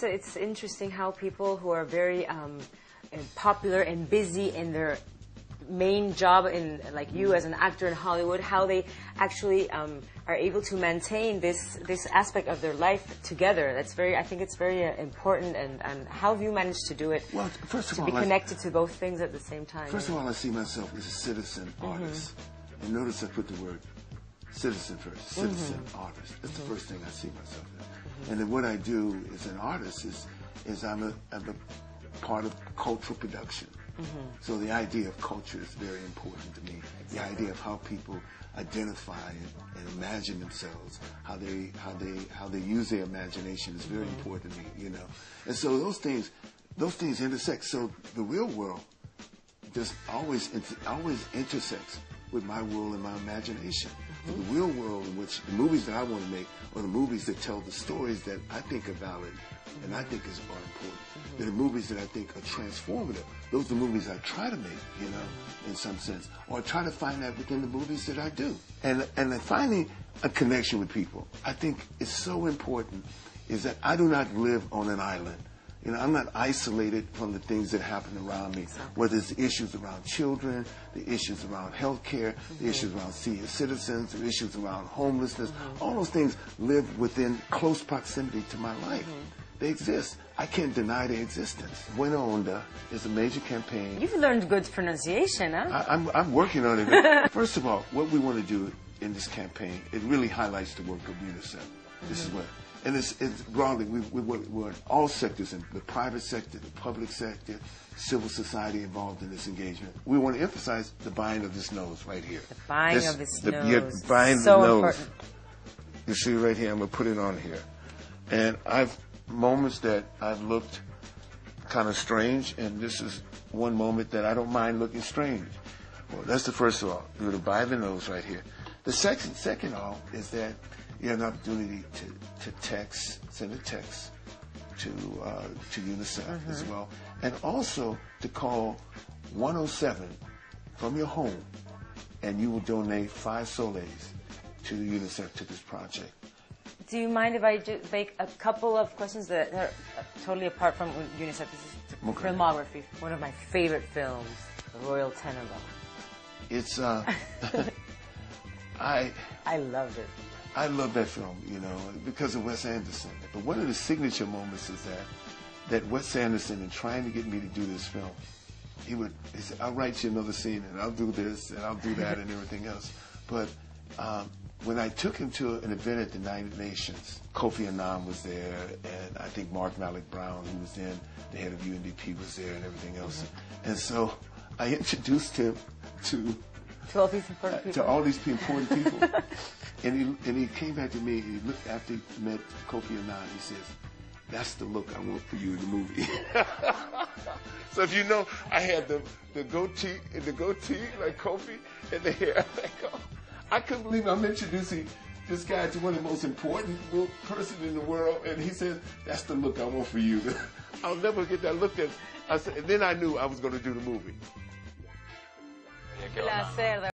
It's interesting how people who are very popular and busy in their main job, in like you as an actor in Hollywood, how they actually are able to maintain this aspect of their life together. I think it's very important. And how have you managed to do it? Well, first of all, to be connected to both things at the same time. First of all, I see myself as a citizen artist, and notice I put the word citizen first. Citizen artist. That's the first thing I see myself as. And then what I do as an artist is I'm a part of cultural production. So the idea of culture is very important to me. The idea of how people identify and imagine themselves, how they use their imagination is very important to me, you know. And so those things intersect. So the real world just always intersects with my world and my imagination. The real world in which the movies that I want to make are the movies that tell the stories that I think are valid and I think are important. They're the movies that I think are transformative. Those are the movies I try to make, you know, in some sense. Or I try to find that within the movies that I do. And then finding a connection with people, I think is so important, is that I do not live on an island. You know, I'm not isolated from the things that happen around me, whether it's the issues around children, the issues around healthcare, the issues around senior citizens, the issues around homelessness. All those things live within close proximity to my life. They exist. I can't deny their existence. Buena Onda is a major campaign. You've learned good pronunciation, huh? I'm working on it. First of all, what we want to do in this campaign, it really highlights the work of UNICEF. This is what, and it's broadly, we're in all sectors, in the private sector, the public sector, civil society involved in this engagement. We want to emphasize the buying of this nose right here. The buying of this nose. Yeah, buying so the nose. Important. You see right here, I'm going to put it on here. And moments that I've looked kind of strange, and this is one moment that I don't mind looking strange. Well, that's the first of all. You're to buy the nose right here. The second all is that you have an opportunity to send a text to UNICEF as well, and also to call 107 from your home, and you will donate 5 soles to UNICEF, to this project. Do you mind if I just make a couple of questions that are totally apart from UNICEF? This is filmography. One of my favorite films, The Royal Tenenbaum. It's I loved it. I love that film, you know, because of Wes Anderson. But one of the signature moments is that Wes Anderson, in trying to get me to do this film, he said, I'll write you another scene, and I'll do this, and I'll do that, and everything else. But when I took him to an event at the United Nations, Kofi Annan was there, and I think Mark Malik Brown, who was then the head of UNDP, was there, and everything else. And so I introduced him to all these important people. To all these important people. And he came back to me, he looked after he met Kofi Annan, he says, that's the look I want for you in the movie. So if you know, I had the goatee like Kofi, and the hair like I couldn't believe I'm introducing this guy to one of the most important person in the world, and he said, that's the look I want for you. I'll never get that look. And then I knew I was going to do the movie.